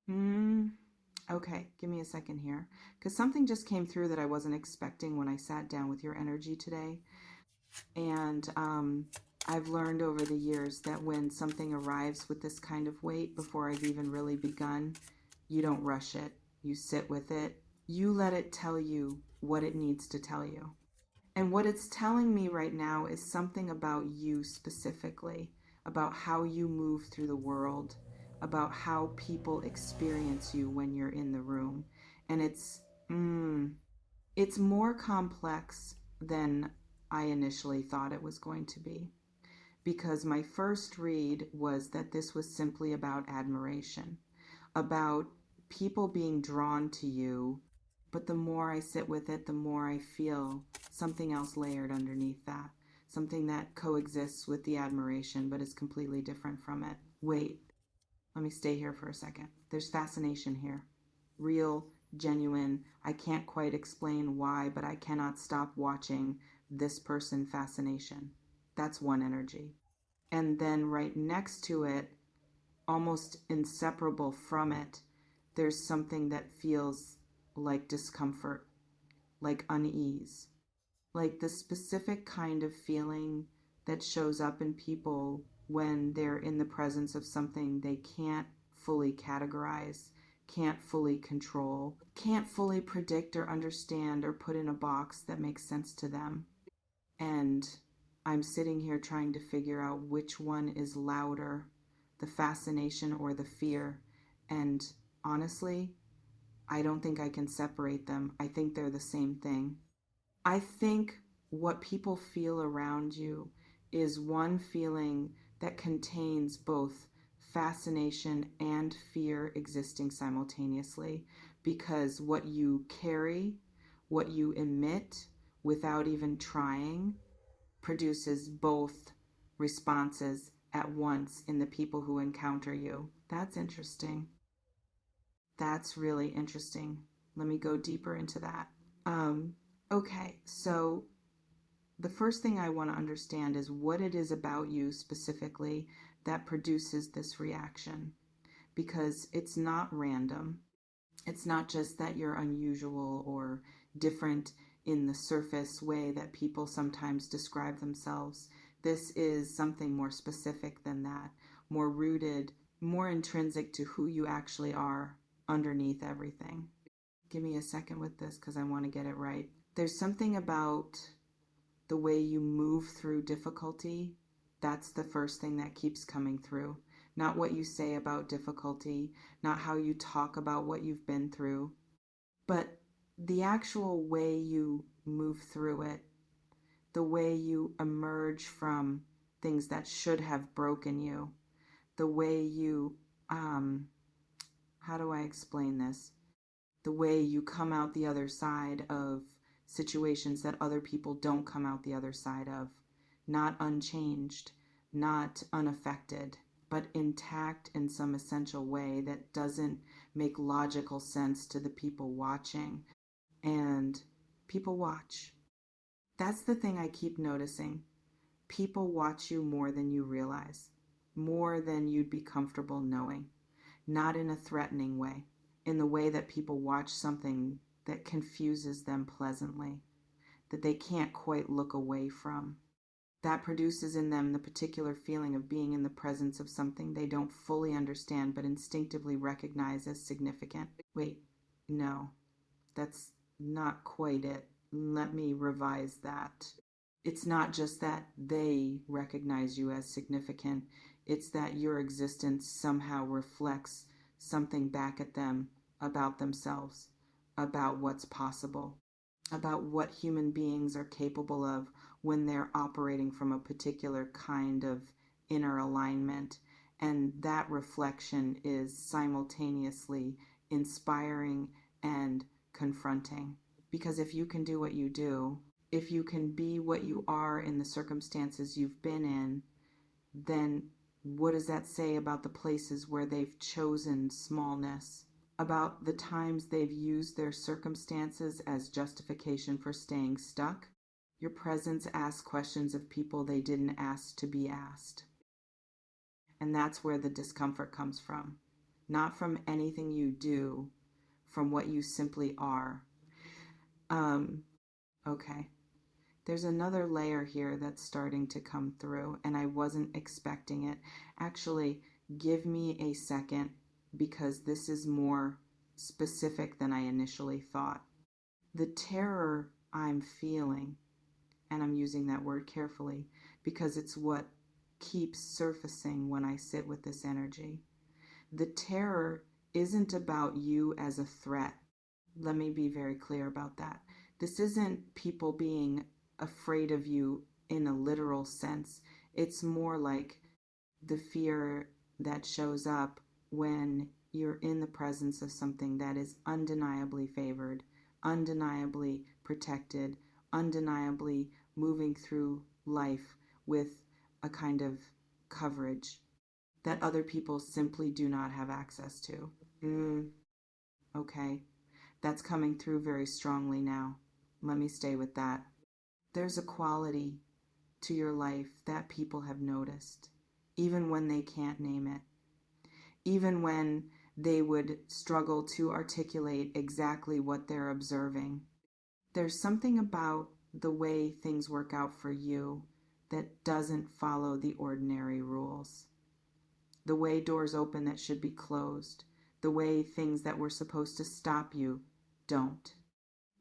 Mm, okay, give me a second here. Because something just came through that I wasn't expecting when I sat down with your energy today. And I've learned over the years that when something arrives with this kind of weight, before I've even really begun, you don't rush it. You sit with it. You let it tell you what it needs to tell you. And what it's telling me right now is something about you specifically, about how you move through the world, about how people experience you when you're in the room. And it's more complex than I initially thought it was going to be. Because my first read was that this was simply about admiration, about people being drawn to you. But the more I sit with it, the more I feel something else layered underneath that. Something that coexists with the admiration but is completely different from it. Wait, let me stay here for a second. There's fascination here. Real, genuine. I can't quite explain why, but I cannot stop watching this person fascination. That's one energy. And then right next to it, almost inseparable from it, there's something that feels like discomfort, like unease, like the specific kind of feeling that shows up in people when they're in the presence of something they can't fully categorize, can't fully control, can't fully predict or understand or put in a box that makes sense to them. And I'm sitting here trying to figure out which one is louder, the fascination or the fear. And honestly, I don't think I can separate them. I think they're the same thing. I think what people feel around you is one feeling that contains both fascination and fear existing simultaneously, because what you carry, what you emit without even trying, produces both responses at once in the people who encounter you. That's interesting. That's really interesting. Let me go deeper into that. Um, okay, so the first thing I want to understand is what it is about you specifically that produces this reaction, because it's not random. It's not just that you're unusual or different in the surface way that people sometimes describe themselves. This is something more specific than that, more rooted, more intrinsic to who you actually are underneath everything. Give me a second with this because I want to get it right. There's something about the way you move through difficulty. That's the first thing that keeps coming through. Not what you say about difficulty, not how you talk about what you've been through, but the actual way you move through it, the way you emerge from things that should have broken you, the way you, how do I explain this? The way you come out the other side of situations that other people don't come out the other side of. Not unchanged, not unaffected, but intact in some essential way that doesn't make logical sense to the people watching. And people watch. That's the thing I keep noticing. People watch you more than you realize, more than you'd be comfortable knowing, not in a threatening way, in the way that people watch something that confuses them pleasantly, that they can't quite look away from. That produces in them the particular feeling of being in the presence of something they don't fully understand but instinctively recognize as significant. Wait, no, that's not quite it. Let me revise that. It's not just that they recognize you as significant, it's that your existence somehow reflects something back at them about themselves, about what's possible, about what human beings are capable of when they're operating from a particular kind of inner alignment. And that reflection is simultaneously inspiring and confronting. Because if you can do what you do, if you can be what you are in the circumstances you've been in, then what does that say about the places where they've chosen smallness? About the times they've used their circumstances as justification for staying stuck? Your presence asks questions of people they didn't ask to be asked. And that's where the discomfort comes from. not from anything you do, from what you simply are. Okay. There's another layer here that's starting to come through, and I wasn't expecting it. Actually, give me a second because this is more specific than I initially thought. The terror I'm feeling, and I'm using that word carefully because it's what keeps surfacing when I sit with this energy. The terror isn't about you as a threat. Let me be very clear about that. This isn't people being afraid of you in a literal sense. It's more like the fear that shows up when you're in the presence of something that is undeniably favored, undeniably protected, undeniably moving through life with a kind of coverage that other people simply do not have access to. Okay, that's coming through very strongly now. Let me stay with that. There's a quality to your life that people have noticed, even when they can't name it, even when they would struggle to articulate exactly what they're observing. There's something about the way things work out for you that doesn't follow the ordinary rules. The way doors open that should be closed, the way things that were supposed to stop you don't.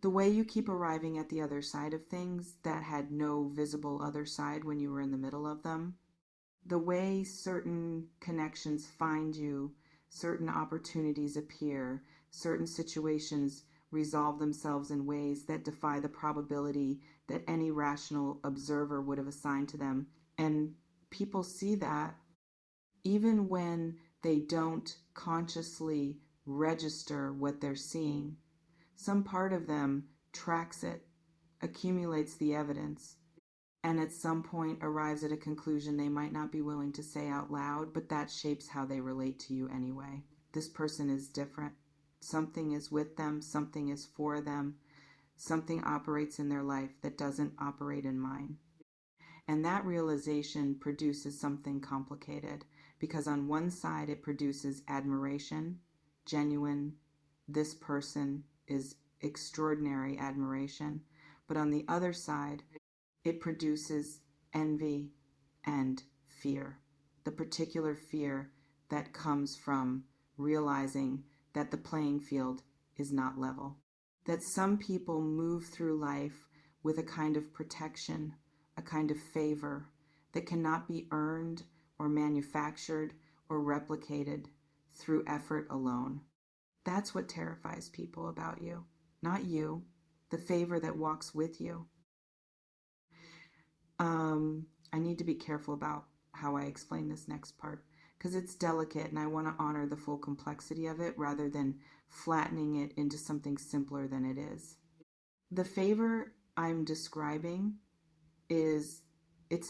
The way you keep arriving at the other side of things that had no visible other side when you were in the middle of them. The way certain connections find you, certain opportunities appear, certain situations resolve themselves in ways that defy the probability that any rational observer would have assigned to them. And people see that even when they don't consciously register what they're seeing. Some part of them tracks it, accumulates the evidence, and at some point arrives at a conclusion they might not be willing to say out loud, but that shapes how they relate to you anyway. This person is different. Something is with them, something is for them, something operates in their life that doesn't operate in mine. And that realization produces something complicated because on one side it produces admiration, genuine, this person is extraordinary admiration, but on the other side it produces envy and fear, the particular fear that comes from realizing that the playing field is not level, that some people move through life with a kind of protection, a kind of favor that cannot be earned or manufactured or replicated through effort alone. That's what terrifies people about you, not you, the favor that walks with you. I need to be careful about how I explain this next part because it's delicate and I want to honor the full complexity of it rather than flattening it into something simpler than it is. The favor I'm describing it's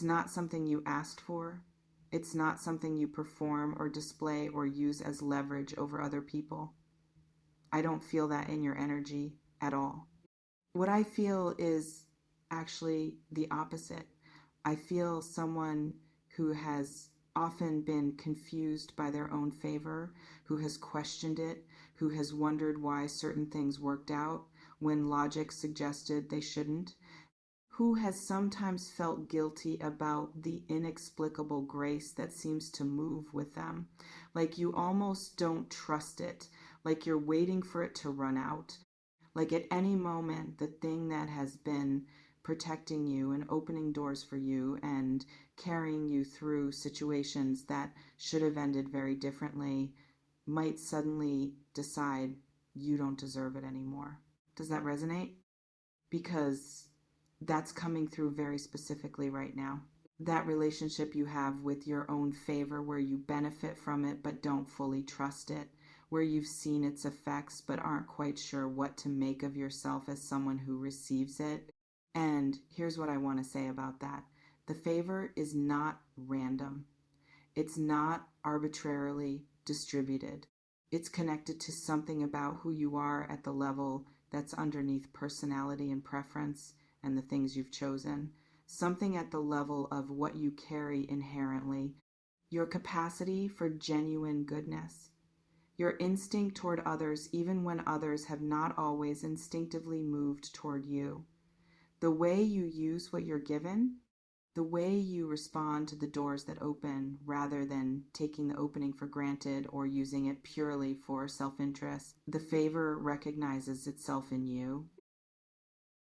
not something you asked for. It's not something you perform or display or use as leverage over other people. I don't feel that in your energy at all. What I feel is actually the opposite. I feel someone who has often been confused by their own favor, who has questioned it, who has wondered why certain things worked out when logic suggested they shouldn't, who has sometimes felt guilty about the inexplicable grace that seems to move with them. Like you almost don't trust it, like you're waiting for it to run out. Like at any moment, the thing that has been protecting you and opening doors for you and carrying you through situations that should have ended very differently might suddenly decide you don't deserve it anymore. Does that resonate? Because that's coming through very specifically right now. That relationship you have with your own favor where you benefit from it but don't fully trust it, where you've seen its effects but aren't quite sure what to make of yourself as someone who receives it. And here's what I want to say about that. The favor is not random. It's not arbitrarily distributed. It's connected to something about who you are at the level that's underneath personality and preference and the things you've chosen. Something at the level of what you carry inherently, your capacity for genuine goodness, Your instinct toward others, even when others have not always instinctively moved toward you. The way you use what you're given, the way you respond to the doors that open rather than taking the opening for granted or using it purely for self-interest. The favor recognizes itself in you,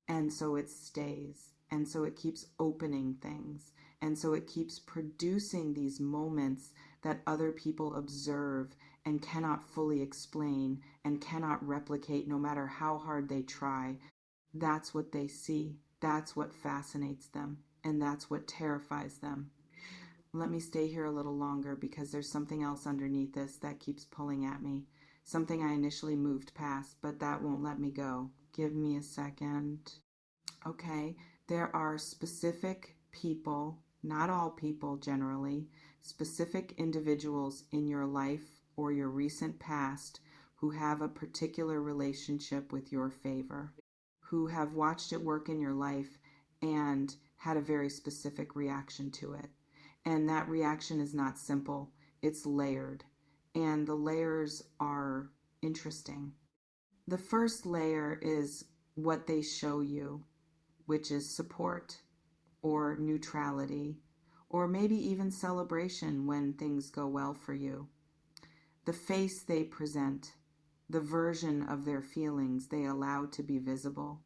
and so it stays, and so it keeps opening things, and so it keeps producing these moments that other people observe and cannot fully explain and cannot replicate no matter how hard they try. That's what they see. That's what fascinates them, and that's what terrifies them. Let me stay here a little longer because there's something else underneath this that keeps pulling at me. Something I initially moved past, but that won't let me go. Give me a second. Okay, there are specific people, not all people generally, specific individuals in your life or your recent past who have a particular relationship with your favor, who have watched it work in your life and had a very specific reaction to it. And that reaction is not simple, it's layered. And the layers are interesting. The first layer is what they show you, which is support or neutrality, or maybe even celebration when things go well for you. The face they present, the version of their feelings they allow to be visible.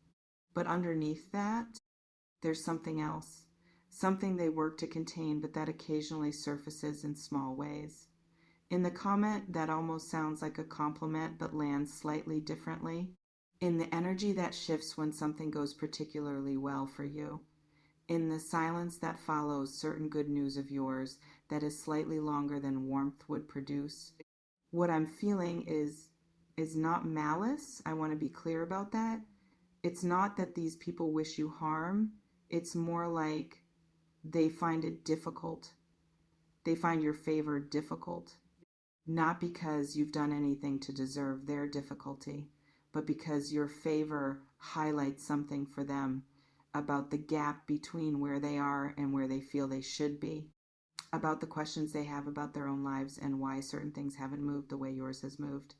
But underneath that, there's something else, something they work to contain, but that occasionally surfaces in small ways. In the comment that almost sounds like a compliment but lands slightly differently. In the energy that shifts when something goes particularly well for you. In the silence that follows certain good news of yours that is slightly longer than warmth would produce. What I'm feeling is not malice. I want to be clear about that. It's not that these people wish you harm. It's more like they find it difficult. They find your favor difficult. Not because you've done anything to deserve their difficulty, but because your favor highlights something for them about the gap between where they are and where they feel they should be, about the questions they have about their own lives and why certain things haven't moved the way yours has moved.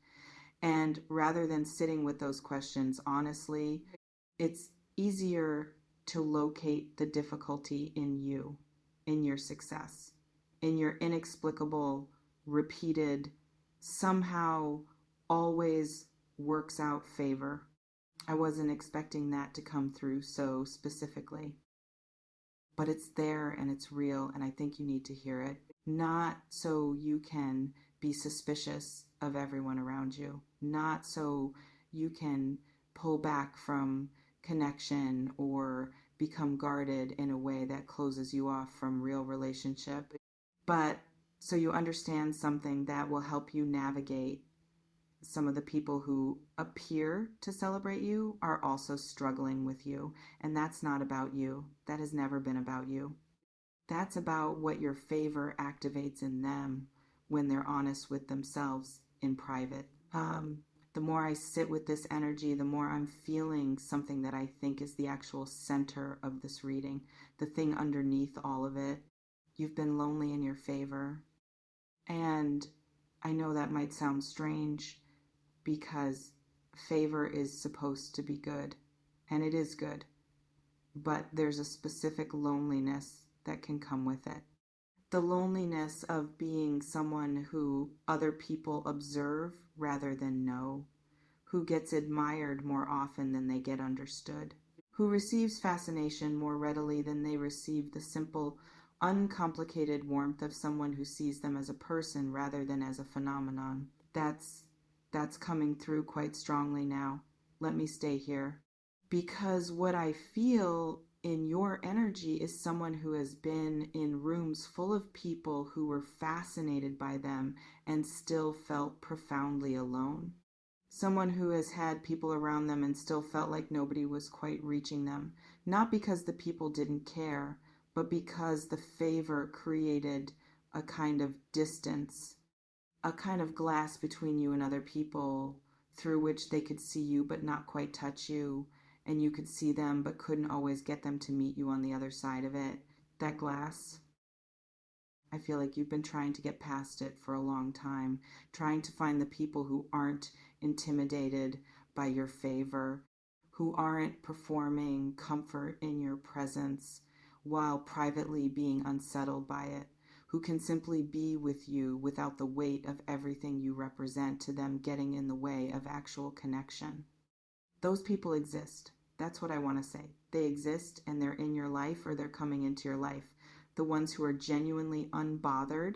And rather than sitting with those questions honestly, it's easier to locate the difficulty in you, in your success, in your inexplicable, repeated, somehow always works out favor. I wasn't expecting that to come through so specifically. But it's there and it's real, and I think you need to hear it. Not so you can be suspicious of everyone around you. Not so you can pull back from connection or become guarded in a way that closes you off from real relationship. But so you understand something that will help you navigate some of the people who appear to celebrate you are also struggling with you. And that's not about you. That has never been about you. That's about what your favor activates in them when they're honest with themselves in private. The more I sit with this energy, the more I'm feeling something that I think is the actual center of this reading, the thing underneath all of it. You've been lonely in your favor. And I know that might sound strange because favor is supposed to be good, and it is good, but there's a specific loneliness that can come with it. The loneliness of being someone who other people observe rather than know, who gets admired more often than they get understood, who receives fascination more readily than they receive the simple, uncomplicated warmth of someone who sees them as a person rather than as a phenomenon. That's coming through quite strongly now. Let me stay here. Because what I feel in your energy is someone who has been in rooms full of people who were fascinated by them and still felt profoundly alone. Someone who has had people around them and still felt like nobody was quite reaching them. Not because the people didn't care, but because the favor created a kind of distance, a kind of glass between you and other people through which they could see you but not quite touch you, and you could see them but couldn't always get them to meet you on the other side of it. That glass. I feel like you've been trying to get past it for a long time, trying to find the people who aren't intimidated by your favor, who aren't performing comfort in your presence while privately being unsettled by it, who can simply be with you without the weight of everything you represent to them getting in the way of actual connection. Those people exist. That's what I want to say. They exist and they're in your life or they're coming into your life. The ones who are genuinely unbothered,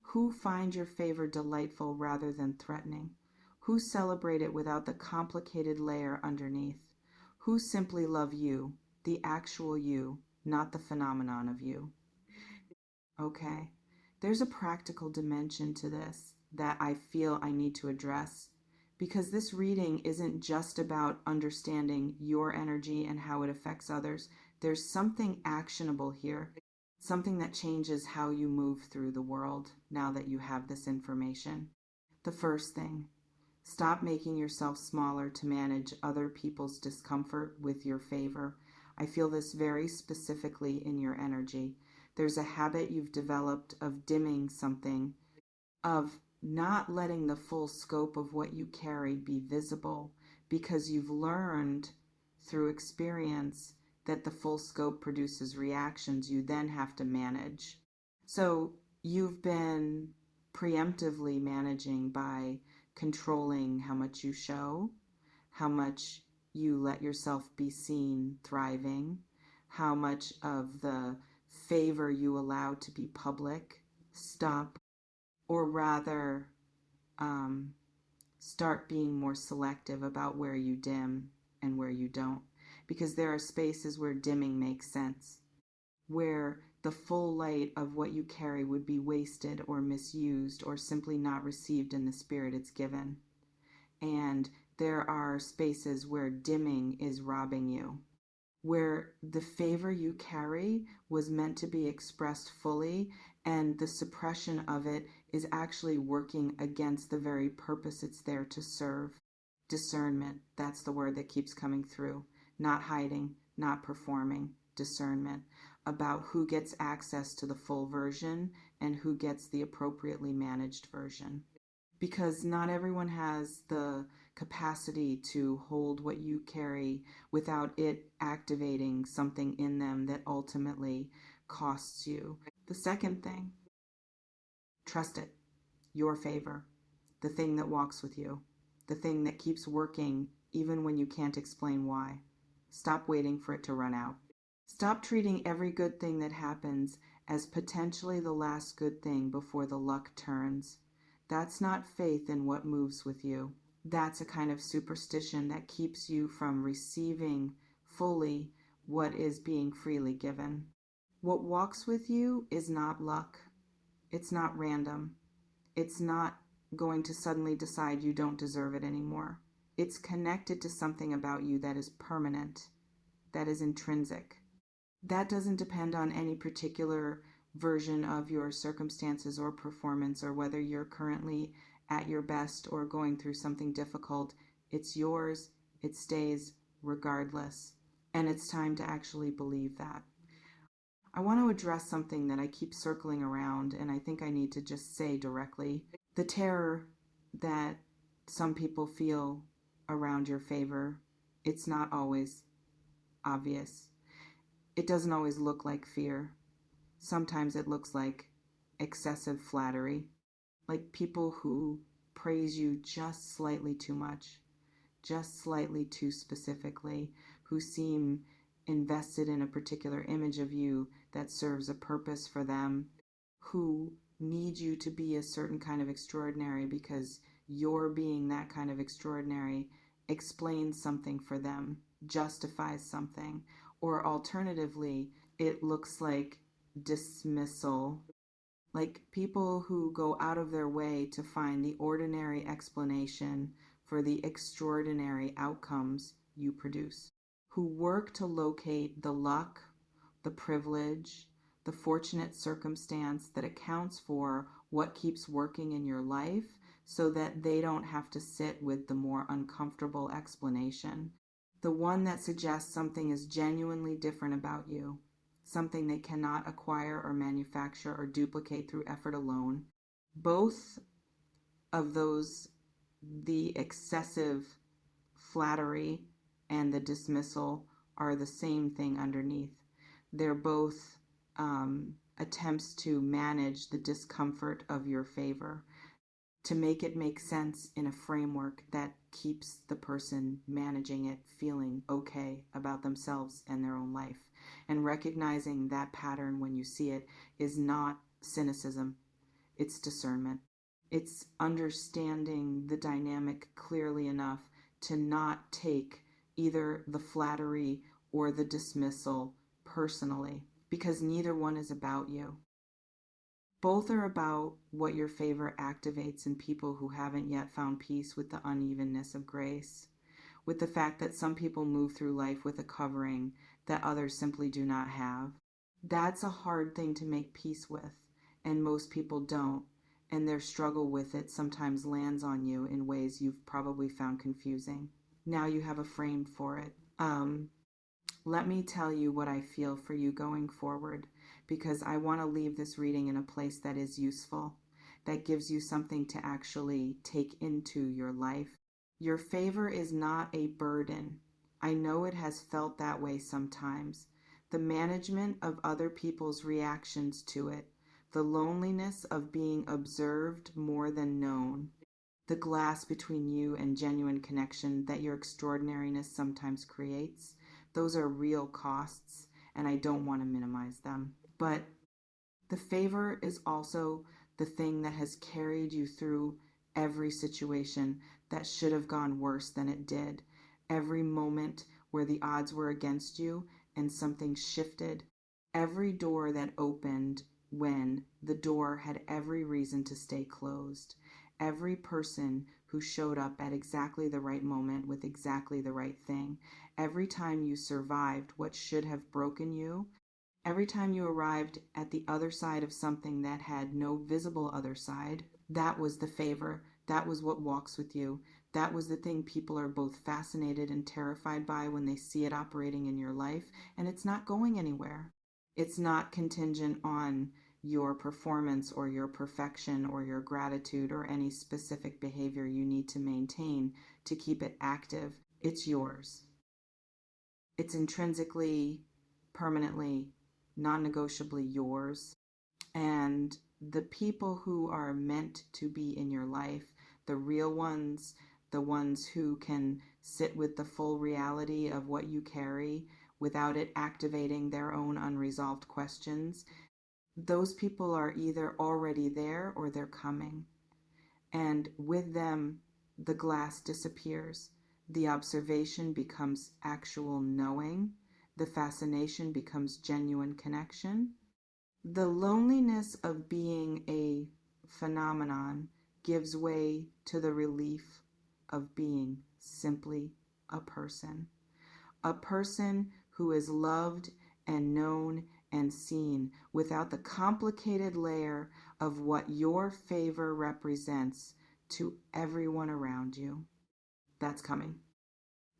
who find your favor delightful rather than threatening, who celebrate it without the complicated layer underneath, who simply love you, the actual you, not the phenomenon of you. Okay, there's a practical dimension to this that I feel I need to address because this reading isn't just about understanding your energy and how it affects others. There's something actionable here, something that changes how you move through the world now that you have this information. The first thing, stop making yourself smaller to manage other people's discomfort with your favor. I feel this very specifically in your energy. There's a habit you've developed of dimming something, of not letting the full scope of what you carry be visible because you've learned through experience that the full scope produces reactions you then have to manage. So you've been preemptively managing by controlling how much you show, how much you let yourself be seen thriving, how much of the favor you allow to be public. Stop, or rather, start being more selective about where you dim and where you don't. Because there are spaces where dimming makes sense, where the full light of what you carry would be wasted or misused or simply not received in the spirit it's given. And there are spaces where dimming is robbing you, where the favor you carry was meant to be expressed fully, and the suppression of it is actually working against the very purpose it's there to serve. Discernment, that's the word that keeps coming through. Not hiding, not performing, discernment about who gets access to the full version and who gets the appropriately managed version. Because not everyone has the capacity to hold what you carry without it activating something in them that ultimately costs you. The second thing, trust it. Your favor. The thing that walks with you. The thing that keeps working even when you can't explain why. Stop waiting for it to run out. Stop treating every good thing that happens as potentially the last good thing before the luck turns. That's not faith in what moves with you. That's a kind of superstition that keeps you from receiving fully what is being freely given. What walks with you is not luck. It's not random. It's not going to suddenly decide you don't deserve it anymore. It's connected to something about you that is permanent, that is intrinsic. That doesn't depend on any particular version of your circumstances or performance or whether you're currently at your best or going through something difficult. It's yours. It stays regardless. And it's time to actually believe that. I want to address something that I keep circling around and I think I need to just say directly. The terror that some people feel around your favor, it's not always obvious. It doesn't always look like fear. Sometimes it looks like excessive flattery, like people who praise you just slightly too much, just slightly too specifically, who seem invested in a particular image of you that serves a purpose for them, who need you to be a certain kind of extraordinary because your being that kind of extraordinary explains something for them, justifies something, or alternatively, it looks like dismissal, like people who go out of their way to find the ordinary explanation for the extraordinary outcomes you produce, who work to locate the luck, the privilege, the fortunate circumstance that accounts for what keeps working in your life so that they don't have to sit with the more uncomfortable explanation, the one that suggests something is genuinely different about you, something they cannot acquire or manufacture or duplicate through effort alone. Both of those, the excessive flattery and the dismissal, are the same thing underneath. They're both attempts to manage the discomfort of your favor, to make it make sense in a framework that keeps the person managing it feeling okay about themselves and their own life. And recognizing that pattern when you see it is not cynicism, it's discernment. It's understanding the dynamic clearly enough to not take either the flattery or the dismissal personally, because neither one is about you. Both are about what your favor activates in people who haven't yet found peace with the unevenness of grace, with the fact that some people move through life with a covering that others simply do not have. That's a hard thing to make peace with, and most people don't, and their struggle with it sometimes lands on you in ways you've probably found confusing. Now you have a frame for it. Let me tell you what I feel for you going forward, because I want to leave this reading in a place that is useful, that gives you something to actually take into your life. Your favor is not a burden. I know it has felt that way sometimes. The management of other people's reactions to it, the loneliness of being observed more than known, the glass between you and genuine connection that your extraordinariness sometimes creates, those are real costs, and I don't want to minimize them. But the favor is also the thing that has carried you through every situation that should have gone worse than it did. Every moment where the odds were against you and something shifted. Every door that opened when the door had every reason to stay closed. Every person who showed up at exactly the right moment with exactly the right thing. Every time you survived what should have broken you. Every time you arrived at the other side of something that had no visible other side. That was the favor. That was what walks with you. That was the thing people are both fascinated and terrified by when they see it operating in your life, and it's not going anywhere. It's not contingent on your performance or your perfection or your gratitude or any specific behavior you need to maintain to keep it active. It's yours. It's intrinsically, permanently, non-negotiably yours. And the people who are meant to be in your life, the real ones, the ones who can sit with the full reality of what you carry without it activating their own unresolved questions, those people are either already there or they're coming. And with them, the glass disappears. The observation becomes actual knowing. The fascination becomes genuine connection. The loneliness of being a phenomenon gives way to the relief of being simply a person. A person who is loved and known and seen without the complicated layer of what your favor represents to everyone around you. That's coming.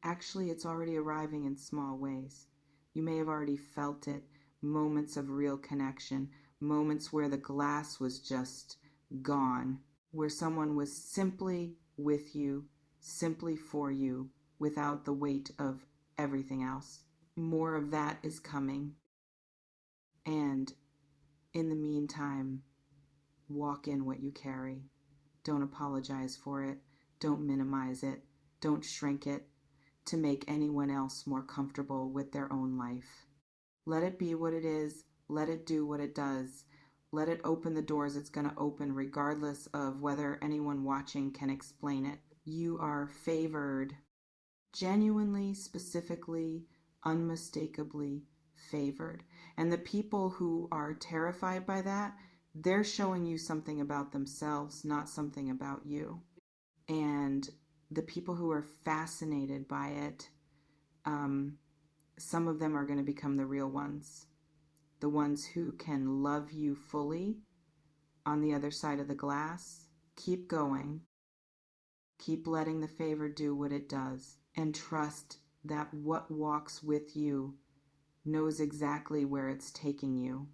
Actually, it's already arriving in small ways. You may have already felt it, moments of real connection, moments where the glass was just gone, where someone was simply with you, simply for you, without the weight of everything else. More of that is coming. And in the meantime, walk in what you carry. Don't apologize for it. Don't minimize it. Don't shrink it to make anyone else more comfortable with their own life. Let it be what it is. Let it do what it does. Let it open the doors it's going to open, regardless of whether anyone watching can explain it. You are favored. Genuinely, specifically, unmistakably favored. And the people who are terrified by that, they're showing you something about themselves, not something about you. And the people who are fascinated by it, some of them are going to become the real ones. The ones who can love you fully on the other side of the glass. Keep going. Keep letting the favor do what it does. And trust that what walks with you knows exactly where it's taking you.